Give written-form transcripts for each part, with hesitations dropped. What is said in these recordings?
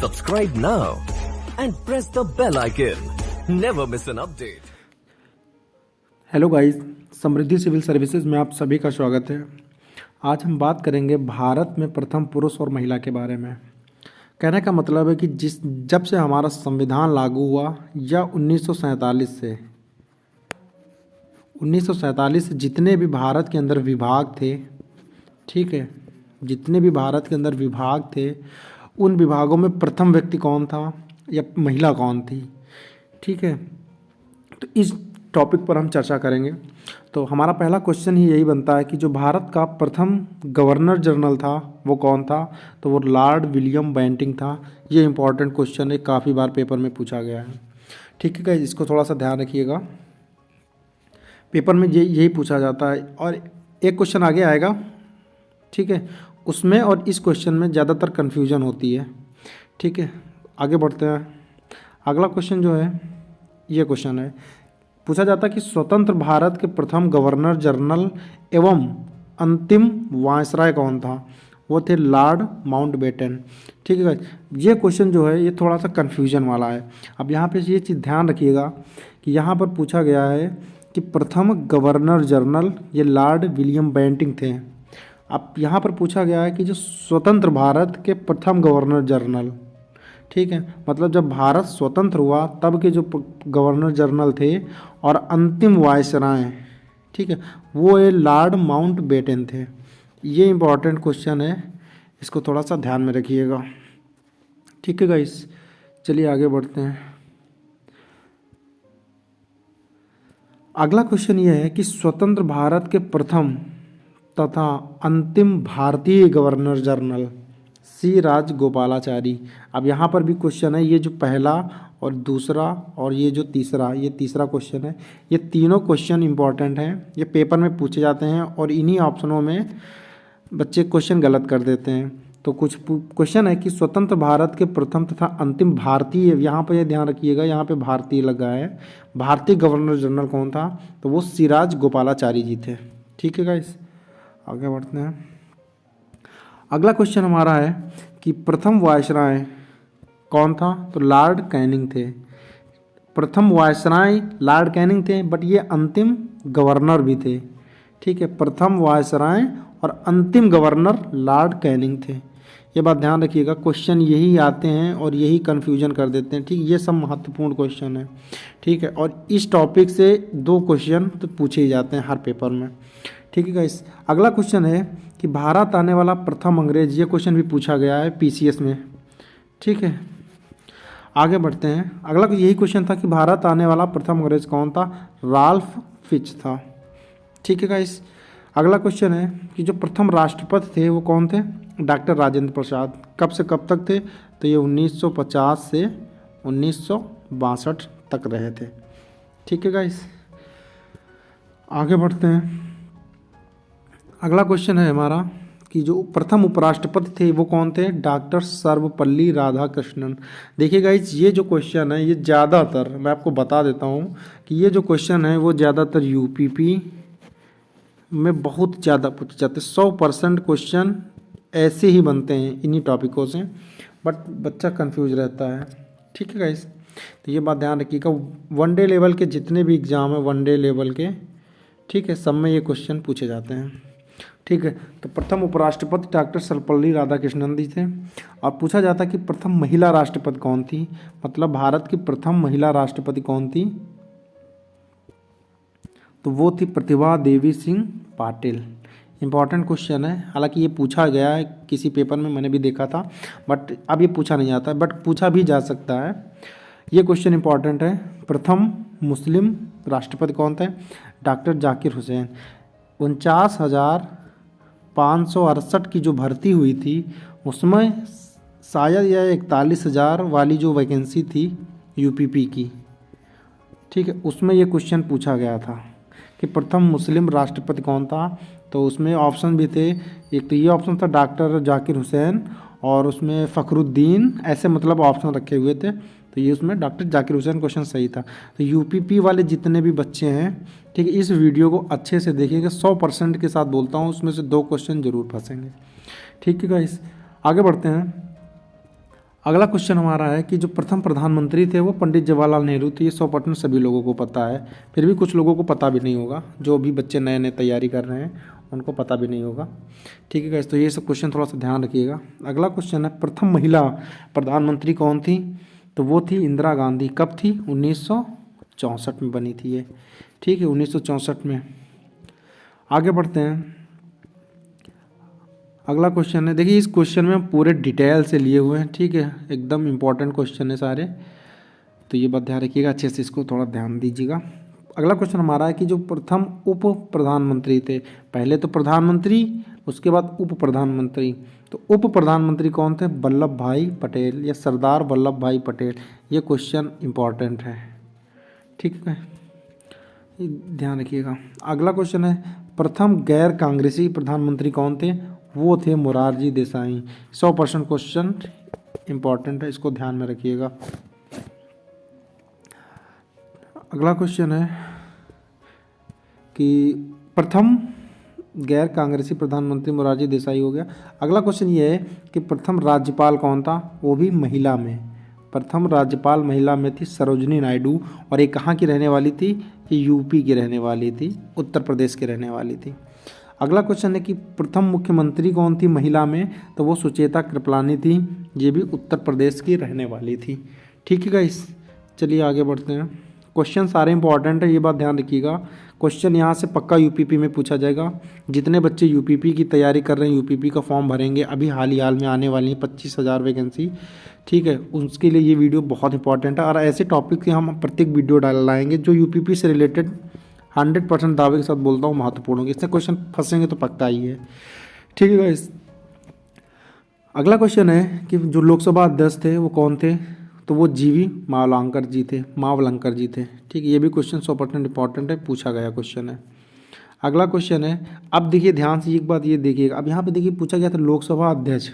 Subscribe now and press the bell icon. Never miss an update. Hello guys, Samriddhi civil services में आप सभी का स्वागत है। आज हम बात करेंगे भारत में प्रथम पुरुष और महिला के बारे में। कहने का मतलब है कि जब से हमारा संविधान लागू हुआ या 1947 से जितने भी भारत के अंदर विभाग थे, ठीक है, जितने भी भारत के अंदर विभाग थे उन विभागों में प्रथम व्यक्ति कौन था या महिला कौन थी, ठीक है। तो इस टॉपिक पर हम चर्चा करेंगे। तो हमारा पहला क्वेश्चन ही यही बनता है कि जो भारत का प्रथम गवर्नर जनरल था वो कौन था, तो वो लॉर्ड विलियम बेंटिंक था। ये इंपॉर्टेंट क्वेश्चन है, काफ़ी बार पेपर में पूछा गया है, ठीक है। इसको थोड़ा सा ध्यान रखिएगा, पेपर में यही पूछा जाता है। और एक क्वेश्चन आगे आएगा, ठीक है, उसमें और इस क्वेश्चन में ज़्यादातर कन्फ्यूजन होती है, ठीक है। आगे बढ़ते हैं। अगला क्वेश्चन जो है ये क्वेश्चन है, पूछा जाता है कि स्वतंत्र भारत के प्रथम गवर्नर जनरल एवं अंतिम वायसराय कौन था, वो थे लॉर्ड माउंटबेटन, ठीक है। ये क्वेश्चन जो है ये थोड़ा सा कन्फ्यूजन वाला है। अब यहाँ पे ये चीज़ ध्यान रखिएगा कि यहाँ पर पूछा गया है कि प्रथम गवर्नर जनरल ये लॉर्ड विलियम बेंटिंक थे। अब यहाँ पर पूछा गया है कि जो स्वतंत्र भारत के प्रथम गवर्नर जनरल, ठीक है, मतलब जब भारत स्वतंत्र हुआ तब के जो गवर्नर जनरल थे और अंतिम वायसराय, ठीक है, वो ये लॉर्ड माउंटबेटन थे। ये इंपॉर्टेंट क्वेश्चन है, इसको थोड़ा सा ध्यान में रखिएगा, ठीक है गाइस। चलिए आगे बढ़ते हैं। अगला क्वेश्चन ये है कि स्वतंत्र भारत के प्रथम तथा अंतिम भारतीय गवर्नर जनरल सी राजगोपालाचारी। अब यहाँ पर भी क्वेश्चन है, ये जो पहला और दूसरा और ये जो तीसरा क्वेश्चन है, ये तीनों क्वेश्चन इंपॉर्टेंट हैं, ये पेपर में पूछे जाते हैं और इन्हीं ऑप्शनों में बच्चे क्वेश्चन गलत कर देते हैं। तो कुछ क्वेश्चन है कि स्वतंत्र भारत के प्रथम तथा अंतिम भारतीय, यहाँ पर ये ध्यान रखिएगा, यहाँ पे भारतीय लगा है, भारतीय गवर्नर जनरल कौन था, तो वो सी राजगोपालाचारी जी थे, ठीक है गाइस। आगे बढ़ते हैं। अगला क्वेश्चन हमारा है कि प्रथम वायसराय कौन था, तो लॉर्ड कैनिंग थे। प्रथम वायसराय लॉर्ड कैनिंग थे, बट ये अंतिम गवर्नर भी थे, ठीक है। प्रथम वायसराय और अंतिम गवर्नर लॉर्ड कैनिंग थे। ये बात ध्यान रखिएगा, क्वेश्चन यही आते हैं और यही कन्फ्यूजन कर देते हैं, ठीक। ये सब महत्वपूर्ण क्वेश्चन है, ठीक है। और इस टॉपिक से 2 क्वेश्चन तो पूछे ही जाते हैं हर पेपर में, ठीक है गाइस। अगला क्वेश्चन है कि भारत आने वाला प्रथम अंग्रेज, ये क्वेश्चन भी पूछा गया है पीसीएस में, ठीक है। आगे बढ़ते हैं। अगला यही क्वेश्चन था कि भारत आने वाला प्रथम अंग्रेज कौन था, राल्फ फिच था, ठीक है गाइस। अगला क्वेश्चन है कि जो प्रथम राष्ट्रपति थे वो कौन थे, डॉक्टर राजेंद्र प्रसाद। कब से कब तक थे, तो ये 1950 से 1962 तक रहे थे, ठीक है गाइस। आगे बढ़ते हैं। अगला क्वेश्चन है हमारा कि जो प्रथम उपराष्ट्रपति थे वो कौन थे, डॉक्टर सर्वपल्ली राधाकृष्णन। देखिए गाइस, ये जो क्वेश्चन है ये ज़्यादातर, मैं आपको बता देता हूँ कि ये जो क्वेश्चन है वो ज़्यादातर यूपीपी में बहुत ज़्यादा पूछे जाते हैं। 100% क्वेश्चन ऐसे ही बनते हैं इन्हीं टॉपिकों से, बट बच्चा कंफ्यूज रहता है, ठीक है गाइस। तो ये बात ध्यान रखिएगा, वनडे लेवल के जितने भी एग्ज़ाम है वनडे लेवल के, ठीक है, सब में ये क्वेश्चन पूछे जाते हैं, ठीक है। तो प्रथम उपराष्ट्रपति डॉक्टर सर्वपल्ली राधाकृष्णन जी थे। और पूछा जाता कि प्रथम महिला राष्ट्रपति कौन थी, मतलब भारत की प्रथम महिला राष्ट्रपति कौन थी, तो वो थी प्रतिभा देवी सिंह पाटिल। इंपॉर्टेंट क्वेश्चन है, हालांकि ये पूछा गया है किसी पेपर में, मैंने भी देखा था, बट अब ये पूछा नहीं जाता है, बट पूछा भी जा सकता है। ये क्वेश्चन इंपॉर्टेंट है। प्रथम मुस्लिम राष्ट्रपति कौन थे, डॉक्टर जाकिर हुसैन। 49,568 की जो भर्ती हुई थी उसमें शायद यह 41,000 वाली जो वैकेंसी थी यूपीपी की, ठीक है, उसमें ये क्वेश्चन पूछा गया था कि प्रथम मुस्लिम राष्ट्रपति कौन था। तो उसमें ऑप्शन भी थे, एक तो ये ऑप्शन था डॉक्टर जाकिर हुसैन और उसमें फ़खरुद्दीन, ऐसे मतलब ऑप्शन रखे हुए थे। तो ये उसमें डॉक्टर जाकिर हुसैन क्वेश्चन सही था। तो यूपीपी वाले जितने भी बच्चे हैं, ठीक है, इस वीडियो को अच्छे से देखिएगा। 100% के साथ बोलता हूँ, उसमें से 2 क्वेश्चन जरूर फंसेंगे, ठीक है गाइस। आगे बढ़ते हैं। अगला क्वेश्चन हमारा है कि जो प्रथम प्रधानमंत्री थे वो पंडित जवाहरलाल नेहरू थे। ये 100% सभी लोगों को पता है, फिर भी कुछ लोगों को पता भी नहीं होगा, जो भी बच्चे नए नए तैयारी कर रहे हैं उनको पता भी नहीं होगा। ठीक है गाइस, तो ये सब क्वेश्चन थोड़ा सा ध्यान रखिएगा। अगला क्वेश्चन है प्रथम महिला प्रधानमंत्री कौन थी? तो वो थी इंदिरा गांधी। कब थी? 1964 में बनी थी ये। ठीक है, 1964 में। आगे बढ़ते हैं। अगला क्वेश्चन है, देखिए इस क्वेश्चन में हम पूरे डिटेल से लिए हुए हैं। ठीक है, एकदम इंपॉर्टेंट क्वेश्चन है सारे, तो ये बात ध्यान रखिएगा, अच्छे से इसको थोड़ा ध्यान दीजिएगा। अगला क्वेश्चन हमारा है कि जो प्रथम उप प्रधानमंत्री थे, पहले तो प्रधानमंत्री उसके बाद उप प्रधानमंत्री, तो उप प्रधानमंत्री कौन थे? वल्लभ भाई पटेल या सरदार वल्लभ भाई पटेल। ये क्वेश्चन इंपॉर्टेंट है। ठीक है, ध्यान रखिएगा। अगला क्वेश्चन है प्रथम गैर कांग्रेसी प्रधानमंत्री कौन थे? वो थे मोरारजी देसाई। 100% क्वेश्चन इंपॉर्टेंट है, इसको ध्यान में रखिएगा। अगला क्वेश्चन है कि प्रथम गैर कांग्रेसी प्रधानमंत्री मोरारजी देसाई हो गया। अगला क्वेश्चन ये है कि प्रथम राज्यपाल कौन था? वो भी महिला में। प्रथम राज्यपाल महिला में थी सरोजनी नायडू, और ये कहाँ की रहने वाली थी? ये यूपी की रहने वाली थी, उत्तर प्रदेश की रहने वाली थी। अगला क्वेश्चन है कि प्रथम मुख्यमंत्री कौन थी महिला में? तो वो सुचेता कृपलानी थी, ये भी उत्तर प्रदेश की रहने वाली थी। ठीक है गाइस, चलिए आगे बढ़ते हैं। क्वेश्चन सारे इंपॉर्टेंट है, ये बात ध्यान रखिएगा। क्वेश्चन यहाँ से पक्का यूपीपी में पूछा जाएगा। जितने बच्चे यूपीपी की तैयारी कर रहे हैं, यूपीपी का फॉर्म भरेंगे, अभी हाल में आने वाली है 25,000 वैकेंसी। ठीक है, उसके लिए ये वीडियो बहुत इंपॉर्टेंट है, और ऐसे टॉपिक की हम प्रत्येक वीडियो लाएंगे जो यूपीपी से रिलेटेड 100% दावे के साथ बोलता हूँ महत्वपूर्ण होगी। इससे क्वेश्चन फंसेंगे तो पक्का ही है। ठीक है गाइस, अगला क्वेश्चन है कि जो लोकसभा अध्यक्ष थे वो कौन थे? तो वो जीवी मावलंकर जी थे, मावलंकर जी थे। ठीक है, ये भी क्वेश्चन 100% इंपॉर्टेंट है, पूछा गया क्वेश्चन है। अगला क्वेश्चन है, अब देखिए ध्यान से एक बात ये देखिएगा, अब यहाँ पे देखिए पूछा गया था लोकसभा अध्यक्ष,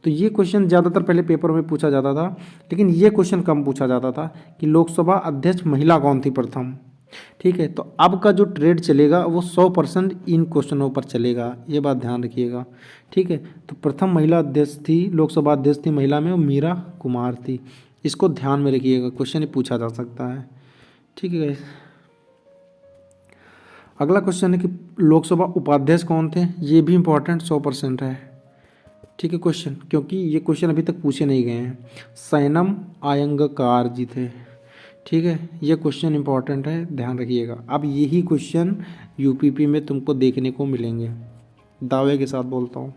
तो ये क्वेश्चन ज़्यादातर पहले पेपर में पूछा जाता था, लेकिन ये क्वेश्चन कम पूछा जाता था कि लोकसभा अध्यक्ष महिला कौन थी प्रथम। ठीक है, तो अब का जो ट्रेड चलेगा वो 100% इन क्वेश्चनों पर चलेगा, ये बात ध्यान रखिएगा। ठीक है, तो प्रथम महिला अध्यक्ष थी, लोकसभा अध्यक्ष थी महिला में, वो मीरा कुमार थी। इसको ध्यान में रखिएगा, क्वेश्चन पूछा जा सकता है। ठीक है गाइस, अगला क्वेश्चन है कि लोकसभा उपाध्यक्ष कौन थे? ये भी इंपॉर्टेंट 100% है। ठीक है क्वेश्चन, क्योंकि ये क्वेश्चन अभी तक पूछे नहीं गए हैं। सैनम आयंगकार जी थे। ठीक है, ये क्वेश्चन इंपॉर्टेंट है, ध्यान रखिएगा। अब यही क्वेश्चन यूपीपी में तुमको देखने को मिलेंगे, दावे के साथ बोलता हूँ।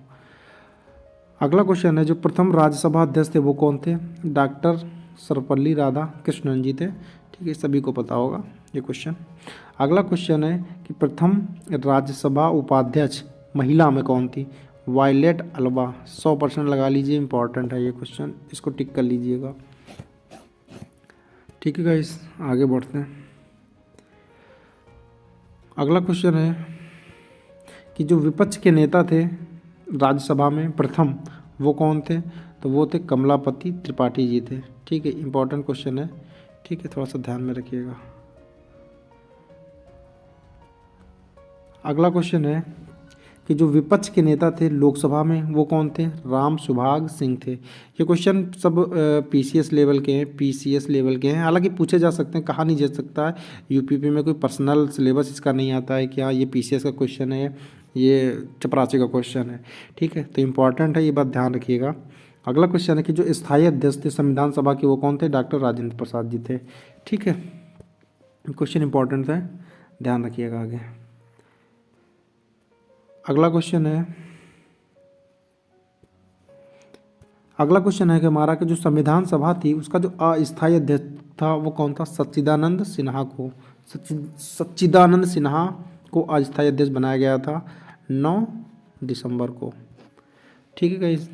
अगला क्वेश्चन है जो प्रथम राज्यसभा अध्यक्ष थे वो कौन थे? डॉक्टर सर्वपल्ली राधाकृष्णन जी थे। ठीक है, सभी को पता होगा ये क्वेश्चन। अगला क्वेश्चन है कि प्रथम राज्यसभा उपाध्यक्ष महिला में कौन थी? Violet Alva. 100% लगा लीजिए, इंपॉर्टेंट है ये क्वेश्चन, इसको टिक कर लीजिएगा। ठीक है गाइस, आगे बढ़ते हैं। अगला क्वेश्चन है कि जो विपक्ष के नेता थे राज्यसभा में प्रथम, वो कौन थे? तो वो थे कमलापति त्रिपाठी जी थे। ठीक है, इंपॉर्टेंट क्वेश्चन है। ठीक है, थोड़ा सा ध्यान में रखिएगा। अगला क्वेश्चन है कि जो विपक्ष के नेता थे लोकसभा में वो कौन थे? राम सुभाग सिंह थे। ये क्वेश्चन सब पीसीएस लेवल के हैं, पीसीएस लेवल के हैं, हालांकि पूछे जा सकते हैं, कहा नहीं जा सकता है। यूपीपी में कोई पर्सनल सिलेबस इसका नहीं आता है कि हाँ ये पीसीएस का क्वेश्चन है, ये चपरासी का क्वेश्चन है। ठीक है, तो इंपॉर्टेंट है, ये बात ध्यान रखिएगा। अगला क्वेश्चन है कि जो स्थायी अध्यक्ष थे संविधान सभा के वो कौन थे? डॉक्टर राजेंद्र प्रसाद जी थे। ठीक है, क्वेश्चन इंपॉर्टेंट है, ध्यान रखिएगा आगे। अगला क्वेश्चन है कि हमारा कि जो संविधान सभा थी उसका जो अस्थायी अध्यक्ष था वो कौन था? सच्चिदानंद सिन्हा को अस्थायी अध्यक्ष बनाया गया था 9 दिसंबर को। ठीक है गाइस,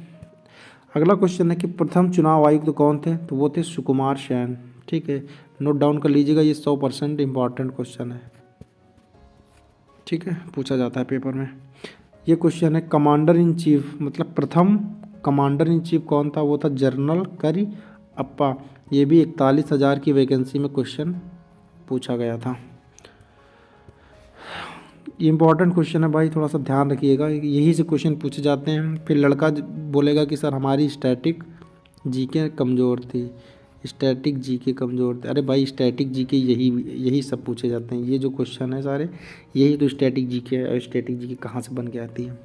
अगला क्वेश्चन है कि प्रथम चुनाव आयुक्त तो कौन थे? तो वो थे सुकुमार सेन। ठीक है, नोट डाउन कर लीजिएगा, ये 100% इंपॉर्टेंट क्वेश्चन है। ठीक है, पूछा जाता है पेपर में। ये क्वेश्चन है कमांडर इन चीफ, मतलब प्रथम कमांडर इन चीफ कौन था? वो था जनरल करी अप्पा। ये भी 41,000 की वैकेंसी में क्वेश्चन पूछा गया था। ये इंपॉर्टेंट क्वेश्चन है भाई, थोड़ा सा ध्यान रखिएगा, यही से क्वेश्चन पूछे जाते हैं। फिर लड़का बोलेगा कि सर हमारी स्टैटिक जीके कमज़ोर थी, स्टैटिक जीके कमज़ोर थे। अरे भाई स्टैटिक जीके यही सब पूछे जाते हैं, ये जो क्वेश्चन है सारे यही तो स्टैटिक जीके है। और स्टैटिक जीके कहाँ से बन के आती है।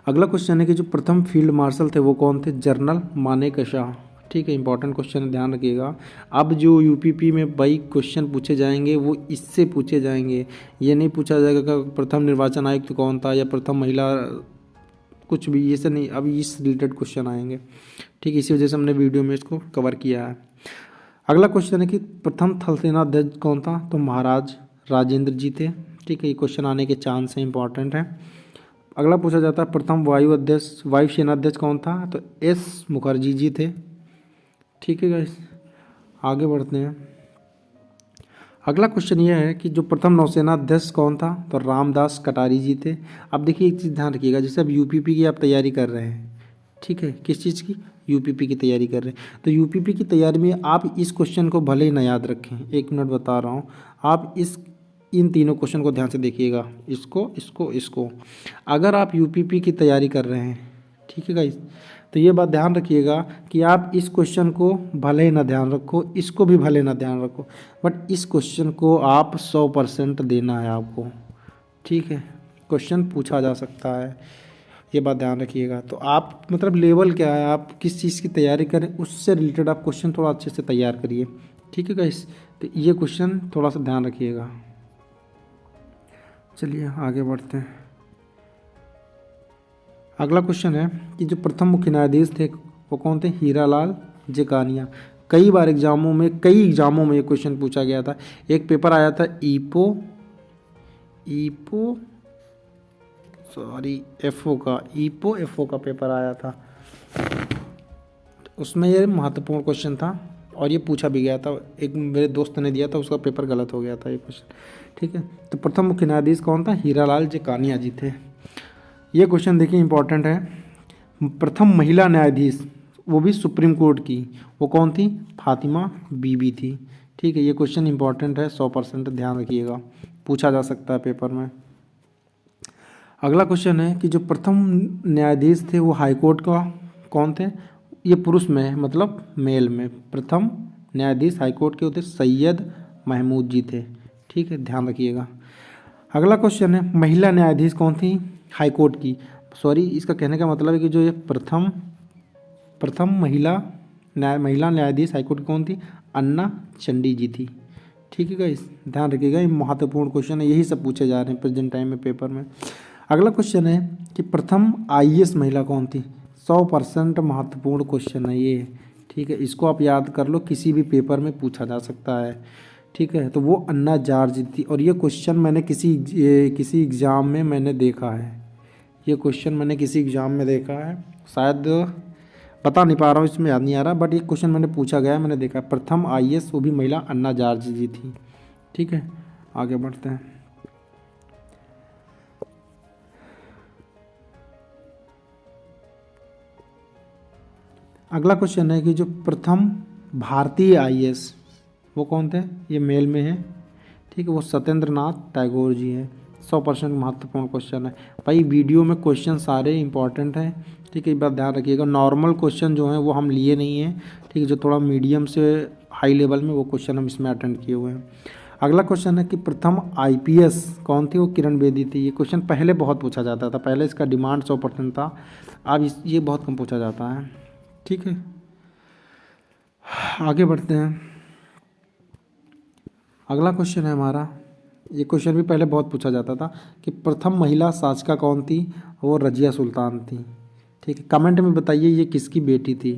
अगला क्वेश्चन है कि जो प्रथम फील्ड मार्शल थे वो कौन थे, जनरल मानेकशॉ। ठीक है, इंपॉर्टेंट क्वेश्चन है, ध्यान रखिएगा। अब जो यूपीपी में भाई क्वेश्चन पूछे जाएंगे वो इससे पूछे जाएंगे, ये नहीं पूछा जाएगा कि प्रथम निर्वाचन आयुक्त कौन था या प्रथम महिला कुछ भी, ये से नहीं, अब इस रिलेटेड क्वेश्चन आएंगे। ठीक है, इसी वजह से हमने वीडियो में इसको कवर किया है। अगला क्वेश्चन है कि प्रथम थल सेनाध्यक्ष कौन था, तो महाराज राजेंद्र जी थे। ठीक है, ये क्वेश्चन आने के चांस हैं, इंपॉर्टेंट है। अगला पूछा जाता है प्रथम वायु सेनाध्यक्ष कौन था, तो एस मुखर्जी जी थे। ठीक है गाइस, आगे बढ़ते हैं। अगला क्वेश्चन यह है कि जो प्रथम नौसेना अध्यक्ष कौन था, तो रामदास कटारी जी थे। अब देखिए एक चीज़ ध्यान रखिएगा, जैसे अब यूपीपी की आप तैयारी कर रहे हैं, ठीक है, किस चीज़ की, यूपीपी की तैयारी कर रहे हैं, तो यूपीपी की तैयारी में आप इस क्वेश्चन को भले ही ना याद रखें, 1 मिनट बता रहा हूँ, आप इन तीनों क्वेश्चन को ध्यान से देखिएगा, इसको अगर आप यूपीपी की तैयारी कर रहे हैं, ठीक है गाइस, तो ये बात ध्यान रखिएगा कि आप इस क्वेश्चन को भले ही ना ध्यान रखो, इसको भी भले ना ध्यान रखो, बट इस क्वेश्चन को आप 100% देना है आपको। ठीक है, क्वेश्चन पूछा जा सकता है, ये बात ध्यान रखिएगा। तो आप मतलब लेवल क्या है, आप किस चीज़ की तैयारी करें, उससे रिलेटेड आप क्वेश्चन थोड़ा अच्छे से तैयार करिए। ठीक है गाइस, तो ये क्वेश्चन थोड़ा सा ध्यान रखिएगा। चलिए आगे बढ़ते हैं। अगला क्वेश्चन है कि जो प्रथम मुख्य न्यायाधीश थे वो कौन थे, हीरालाल जेकानिया। कई एग्जामों में ये क्वेश्चन पूछा गया था। एक पेपर आया था ईपो का पेपर आया था, उसमें ये महत्वपूर्ण क्वेश्चन था और ये पूछा भी गया था। एक मेरे दोस्त ने दिया था, उसका पेपर गलत हो गया था ये क्वेश्चन। ठीक है, तो प्रथम मुख्य न्यायाधीश कौन था, हीरालाल जेकानिया जी थे। ये क्वेश्चन देखिए इंपॉर्टेंट है। प्रथम महिला न्यायाधीश, वो भी सुप्रीम कोर्ट की, वो कौन थी, फातिमा बीबी थी। ठीक है, ये क्वेश्चन इंपॉर्टेंट है, 100% ध्यान रखिएगा, पूछा जा सकता है पेपर में। अगला क्वेश्चन है कि जो प्रथम न्यायाधीश थे वो हाईकोर्ट का कौन थे, ये पुरुष में है, मतलब मेल में। प्रथम न्यायाधीश हाईकोर्ट के होते सैयद महमूद जी थे। ठीक है, ध्यान रखिएगा। अगला क्वेश्चन है महिला न्यायाधीश कौन थी हाईकोर्ट की, सॉरी इसका कहने का मतलब है कि जो ये प्रथम महिला न्यायाधीश हाईकोर्ट की कौन थी, अन्ना चंडी जी थी। ठीक है गाइस, ध्यान रखिएगा, ये महत्वपूर्ण क्वेश्चन है, यही सब पूछे जा रहे हैं प्रेजेंट टाइम में पेपर में। अगला क्वेश्चन है कि प्रथम आईएएस महिला कौन थी, 100% महत्वपूर्ण क्वेश्चन है ये। ठीक है, इसको आप याद कर लो, किसी भी पेपर में पूछा जा सकता है। ठीक है, तो वो अन्ना जॉर्ज थी और ये क्वेश्चन मैंने किसी एग्ज़ाम में मैंने देखा है, ये क्वेश्चन मैंने किसी एग्ज़ाम में देखा है, शायद बता नहीं पा रहा हूँ, इसमें याद नहीं आ रहा, बट ये क्वेश्चन मैंने पूछा गया है, मैंने देखा है। प्रथम आईएएस वो भी महिला अन्ना जॉर्ज जी थी। ठीक है, आगे बढ़ते हैं। अगला क्वेश्चन है कि जो प्रथम भारतीय आईएएस वो कौन थे, ये मेल में है। ठीक है, वो सत्येंद्र नाथ टैगोर जी हैं। 100% महत्वपूर्ण क्वेश्चन है भाई, वीडियो में क्वेश्चन सारे इंपॉर्टेंट हैं। ठीक है, एक बात ध्यान रखिएगा, नॉर्मल क्वेश्चन जो हैं वो हम लिए नहीं हैं। ठीक है, जो थोड़ा मीडियम से हाई लेवल में वो क्वेश्चन हम इसमें अटेंड किए हुए हैं। अगला क्वेश्चन है कि प्रथम आईपीएस कौन थी, वो किरण बेदी थी। ये क्वेश्चन पहले बहुत पूछा जाता था, पहले इसका डिमांड 100% था, अब ये बहुत कम पूछा जाता है। ठीक है, आगे बढ़ते हैं। अगला क्वेश्चन है हमारा, ये क्वेश्चन भी पहले बहुत पूछा जाता था कि प्रथम महिला शासिका कौन थी, वो रजिया सुल्तान थी। ठीक है, कमेंट में बताइए ये किसकी बेटी थी,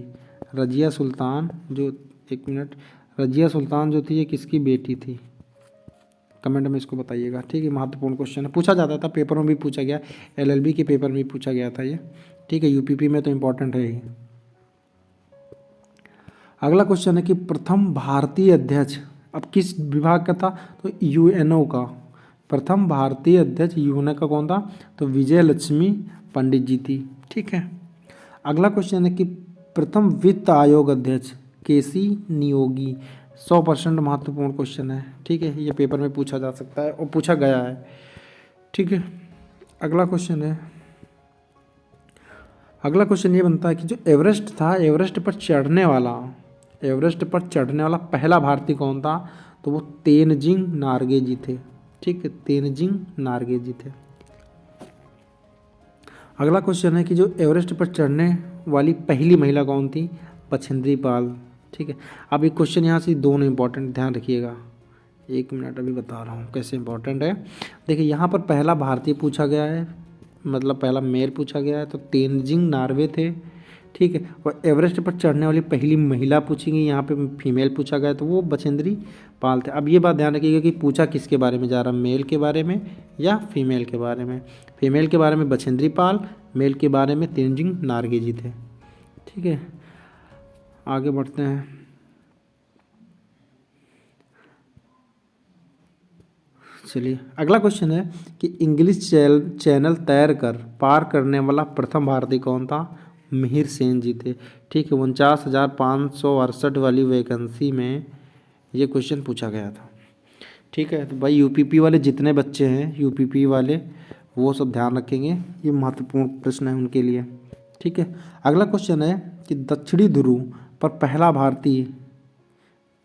रजिया सुल्तान जो, एक मिनट, रजिया सुल्तान जो थी ये किसकी बेटी थी, कमेंट में इसको बताइएगा। ठीक है, महत्वपूर्ण क्वेश्चन है, पूछा जाता था, पेपर में भी पूछा गया, एलएलबी के पेपर में भी पूछा गया था ये। ठीक है, यूपीपी में तो इम्पोर्टेंट है ही। अगला क्वेश्चन है कि प्रथम भारतीय अध्यक्ष अब किस विभाग का था, तो यूएनओ का। प्रथम भारतीय अध्यक्ष यूएनओ का कौन था, तो विजय लक्ष्मी पंडित जी थी। ठीक है, अगला क्वेश्चन है कि प्रथम वित्त आयोग अध्यक्ष केसी नियोगी। 100% महत्वपूर्ण क्वेश्चन है। ठीक है, ये पेपर में पूछा जा सकता है और पूछा गया है। ठीक है, अगला क्वेश्चन है, अगला क्वेश्चन ये बनता है कि जो एवरेस्ट था, एवरेस्ट पर चढ़ने वाला पहला भारतीय कौन था? तो वो तेनजिंग नार्गे जी थे। ठीक है, तेनजिंग नार्गे जी थे। अगला क्वेश्चन है कि जो एवरेस्ट पर चढ़ने वाली पहली महिला कौन थी? बछेंद्री पाल। ठीक है, अब एक क्वेश्चन यहाँ से दोनों इंपॉर्टेंट, ध्यान रखिएगा। 1 मिनट, अभी बता रहा हूँ कैसे इंपॉर्टेंट है। देखिए यहाँ पर पहला भारतीय पूछा गया है, मतलब पहला मेल पूछा गया है, तो तेनजिंग नार्वे थे। ठीक है, और एवरेस्ट पर चढ़ने वाली पहली महिला पूछी गई, यहाँ पे फीमेल पूछा गया, तो वो बछेंद्री पाल थे। अब ये बात ध्यान रखिएगा कि पूछा किसके बारे में जा रहा, मेल के बारे में या फीमेल के बारे में। फीमेल के बारे में बछेंद्री पाल, मेल के बारे में तेनजिंग नार्गे जी थे। ठीक है, आगे बढ़ते हैं। चलिए, अगला क्वेश्चन है कि इंग्लिश चैनल तैर कर पार करने वाला प्रथम भारतीय कौन था? मिहिर सेन जी थे। ठीक है, 49,568 वाली वैकेंसी में ये क्वेश्चन पूछा गया था। ठीक है, तो भाई यूपीपी वाले जितने बच्चे हैं, यूपीपी वाले, वो सब ध्यान रखेंगे, ये महत्वपूर्ण प्रश्न है उनके लिए। ठीक है, अगला क्वेश्चन है कि दक्षिणी ध्रुव पर पहला भारतीय,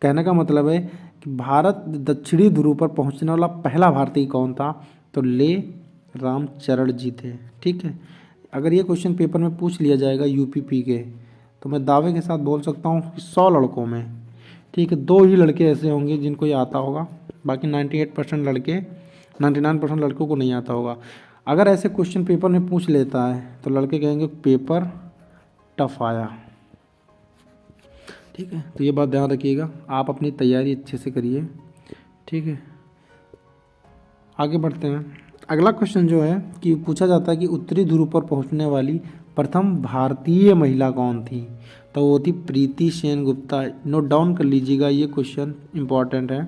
कहने का मतलब है कि भारत दक्षिणी ध्रुव पर पहुंचने वाला पहला भारतीय कौन था? तो ले रामचरण जी थे। ठीक है, अगर ये क्वेश्चन पेपर में पूछ लिया जाएगा यूपीपी के, तो मैं दावे के साथ बोल सकता हूँ कि 100 लड़कों में, ठीक है, 2 ही लड़के ऐसे होंगे जिनको ये आता होगा, बाकी 98% लड़के, 99% लड़कों को नहीं आता होगा। अगर ऐसे क्वेश्चन पेपर में पूछ लेता है तो लड़के कहेंगे पेपर टफ आया। ठीक है, तो ये बात ध्यान रखिएगा, आप अपनी तैयारी अच्छे से करिए। ठीक है, आगे बढ़ते हैं। अगला क्वेश्चन जो है कि पूछा जाता है कि उत्तरी ध्रुव पर पहुंचने वाली प्रथम भारतीय महिला कौन थी? तो वो थी प्रीति सेन गुप्ता। नोट डाउन कर लीजिएगा, ये क्वेश्चन इंपॉर्टेंट है।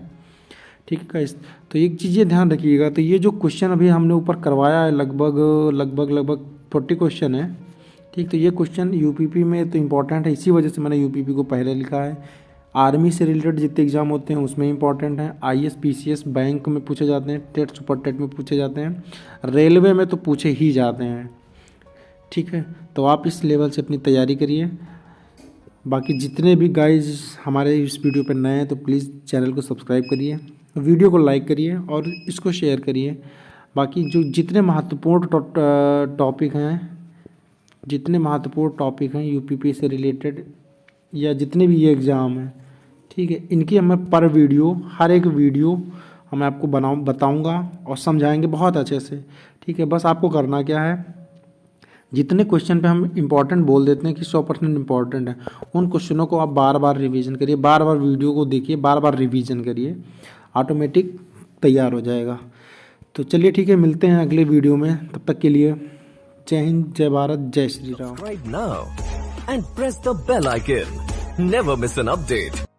ठीक है, तो एक चीज़ ये ध्यान रखिएगा, तो ये जो क्वेश्चन अभी हमने ऊपर करवाया है लगभग 40 क्वेश्चन है। ठीक, तो ये क्वेश्चन यूपीपी में तो इम्पॉर्टेंट है, इसी वजह से मैंने यूपीपी को पहले लिखा है। आर्मी से रिलेटेड जितने एग्जाम होते हैं उसमें इंपॉर्टेंट है। आईएएस पीसीएस बैंक में पूछे जाते हैं, टेट सुपर टेट में पूछे जाते हैं, रेलवे में तो पूछे ही जाते हैं। ठीक है, तो आप इस लेवल से अपनी तैयारी करिए। बाकी जितने भी गाइज हमारे इस वीडियो पर नए हैं तो प्लीज़ चैनल को सब्सक्राइब करिए, वीडियो को लाइक करिए और इसको शेयर करिए। बाकी जो जितने महत्वपूर्ण टॉपिक हैं यूपीपी से रिलेटेड या जितने भी ये एग्ज़ाम हैं, ठीक है, इनकी हमें पर वीडियो, हर एक वीडियो मैं आपको बताऊंगा और समझाएंगे बहुत अच्छे से। ठीक है, बस आपको करना क्या है, जितने क्वेश्चन पे हम इम्पॉर्टेंट बोल देते हैं कि 100% इम्पॉर्टेंट है, उन क्वेश्चनों को आप बार बार रिवीजन करिए, बार बार वीडियो को देखिए, बार बार रिवीजन करिए, ऑटोमेटिक तैयार हो जाएगा। तो चलिए ठीक है, मिलते हैं अगले वीडियो में, तब तक के लिए जय हिंद, जय भारत, जय Shri Ram. Subscribe now and press the bell icon. Never miss an update.